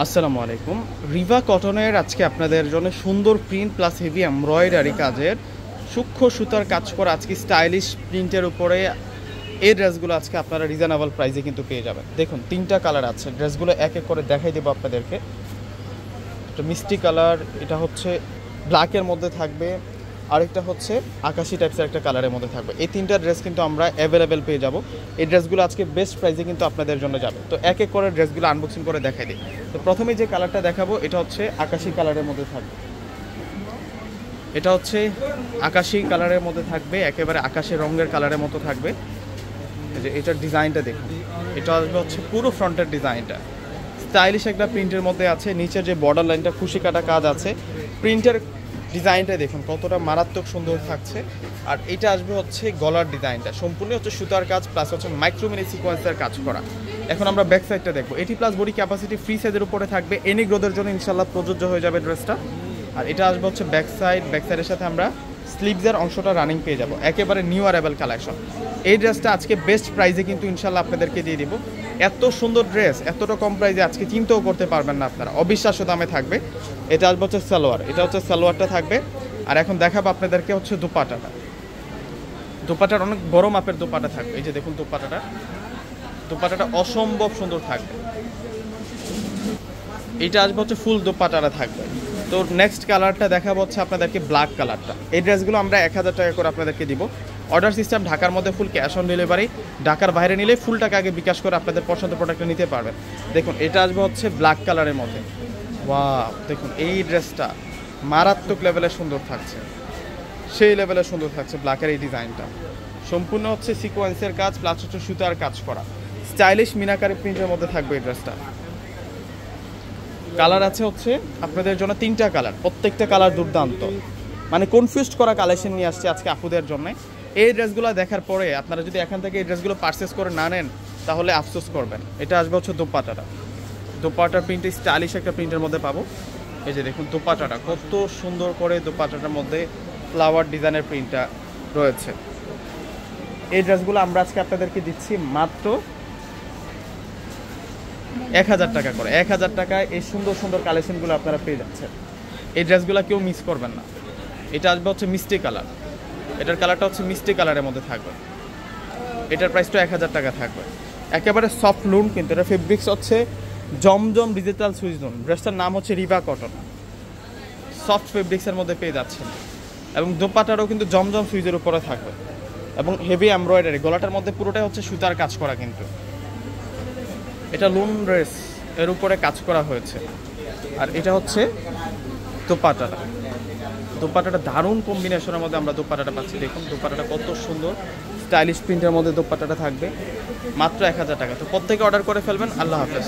আসসালামু আলাইকুম। রিভা কটনের আজকে আপনাদের জন্য সুন্দর প্রিন্ট প্লাস হেভি এমব্রয়ডারি কাজের সূক্ষ্ম সুতার কাজ করা আজকে স্টাইলিশ প্রিন্টের উপরে এই ড্রেসগুলো আজকে আপনারা রিজনেবল প্রাইসে কিন্তু পেয়ে যাবেন। দেখুন তিনটা কালার আছে, ড্রেসগুলো এক এক করে দেখাই দেবো আপনাদেরকে। একটা মিষ্টি কালার, এটা হচ্ছে ব্ল্যাকের মধ্যে থাকবে, আরেকটা হচ্ছে আকাশি টাইপসের একটা কালারের মধ্যে থাকবে। এই তিনটা ড্রেস কিন্তু আমরা অ্যাভেলেবেল পেয়ে যাব। এই ড্রেসগুলো আজকে বেস্ট প্রাইসে কিন্তু আপনাদের জন্য যাবে। তো এক এক করে ড্রেসগুলো আনবক্সিং করে দেখাই দিই। তো প্রথমে যে কালারটা দেখাবো এটা হচ্ছে আকাশি কালারের মধ্যে থাকবে। এটা হচ্ছে আকাশি কালারের মধ্যে থাকবে, একেবারে আকাশি রঙের কালারের মতো থাকবে। এই যে এটার ডিজাইনটা দেখুন, এটা আসবে হচ্ছে পুরো ফ্রন্টের ডিজাইনটা স্টাইলিশ একটা প্রিন্টের মধ্যে আছে। নিচের যে বর্ডার লাইনটা খুশি কাটা কাজ আছে, প্রিন্টের ডিজাইনটা দেখুন কতটা মারাত্মক সুন্দর থাকছে। আর এটা আসবে হচ্ছে গলার ডিজাইনটা সম্পূর্ণ হচ্ছে সুতার কাজ প্লাস হচ্ছে মাইক্রোমিনি সিকোয়েন্সের কাজ করা। এখন আমরা ব্যাক সাইডটা দেখবো। 80+ বডি ক্যাপাসিটি, ফ্রি সাইজের উপরে থাকবে, এনি গ্রোথের জন্য ইনশাল্লাহ প্রযোজ্য হয়ে যাবে ড্রেসটা। আর এটা আসবে হচ্ছে ব্যাক সাইডের সাথে আমরা স্লিভসের অংশটা রানিং পেয়ে যাব, একেবারে নিউ অ্যারাইভাল কালেকশন। এই ড্রেসটা আজকে বেস্ট প্রাইসে কিন্তু ইনশাল্লাহ আপনাদেরকে দিয়ে দিব। এত সুন্দর ড্রেস এতটা কম প্রাইসে আজকে চিন্তাও করতে পারবেন না আপনারা, অবিশ্বাস্য দামে থাকবে। এটা আসবে হচ্ছে সালোয়ার, এটা হচ্ছে সালোয়ারটা থাকবে। আর এখন দেখাবো আপনাদেরকে হচ্ছে দোপাট্টাটা। দোপাট্টার অনেক বড় মাপের দোপাট্টা থাকবে। এই যে দেখুন দোপাট্টাটা অসম্ভব সুন্দর থাকবে। এটা আসবে হচ্ছে ফুল দোপাট্টাটা থাকবে। তো নেক্সট কালারটা দেখাবো হচ্ছে আপনাদেরকে ব্ল্যাক কালারটা। এই ড্রেসগুলো আমরা 1000 টাকা করে আপনাদেরকে দিব। অর্ডার সিস্টেম ঢাকার মধ্যে ফুল ক্যাশ অন ডেলিভারি, ঢাকার বাইরে নিলে ফুল টাকা আগে বিকাশ করে আপনাদের পছন্দের প্রোডাক্টটা নিতে পারবেন। দেখুন এটা আসবে হচ্ছে ব্ল্যাক কালারের মধ্যে। ওয়াও, দেখুন এই ড্রেসটা মারাত্মক লেভেলের সুন্দর থাকছে, সেই লেভেলের সুন্দর থাকছে। ব্ল্যাকের এই ডিজাইনটা সম্পূর্ণ হচ্ছে সিকোয়েন্সের কাজ প্লাস হচ্ছে সুতার কাজ করা, স্টাইলিশ মিনাকারি প্রিন্টের মধ্যে থাকবে এই ড্রেসটা। কালার আছে হচ্ছে আপনাদের জন্য তিনটা কালার, প্রত্যেকটা কালার দুর্দান্ত, মানে কনফিউজড করা কালেকশন নিয়ে আসছে আজকে আপুদের জন্য। এই ড্রেসগুলো দেখার পরে আপনারা যদি এখান থেকে এই ড্রেসগুলো পারচেস করে না নেন তাহলে আফসোস করবেন। এটা আসবে হচ্ছে দোপাট্টার প্রিন্টে স্টাইলিশ একটা প্রিন্টের মধ্যে পাবো। এই যে দেখুন দোপাট্টাটা কত সুন্দর করে, দোপাট্টাটার মধ্যে ফ্লাওয়ার ডিজাইনের প্রিন্টটা রয়েছে। এই ড্রেসগুলো আমরা আজকে আপনাদেরকে দিচ্ছি মাত্র 1000 টাকা করে। 1000 টাকায় এই সুন্দর সুন্দর কালেকশনগুলো আপনারা পেয়ে যাচ্ছেন। এই ড্রেসগুলো কেউ মিস করবেন না। এটা আসবে হচ্ছে মিষ্টি কালার, এটার কালারটা হচ্ছে মিষ্টি কালারের মধ্যে থাকবে। এটার প্রাইসটা 1000 টাকা থাকবে। একেবারে সফট লুন, কিন্তু এটা ফেব্রিক্স হচ্ছে জমজম ডিজিটাল সুইচ লুন। ড্রেসটার নাম হচ্ছে রিভা কটন, সফট ফেব্রিক্সের মধ্যে পেয়ে যাচ্ছেন। এবং দোপাট্টাটাও কিন্তু জমজম সুইচের উপরে থাকবে এবং হেভি এমব্রয়ডারি, গলাটার মধ্যে পুরোটাই হচ্ছে সুতার কাজ করা। কিন্তু এটা লুন ড্রেস, এর উপরে কাজ করা হয়েছে। আর এটা হচ্ছে দোপাট্টাটা দারুণ কম্বিনেশনের মধ্যে আমরা দোপাট্টাটা পাচ্ছি। দেখুন দোপাট্টাটা কত সুন্দর, স্টাইলিশ প্রিন্টের মধ্যে দোপাট্টাটা থাকবে মাত্র 1000 টাকা। তো প্রত্যেকে অর্ডার করে ফেলবেন। আল্লাহ হাফেজ।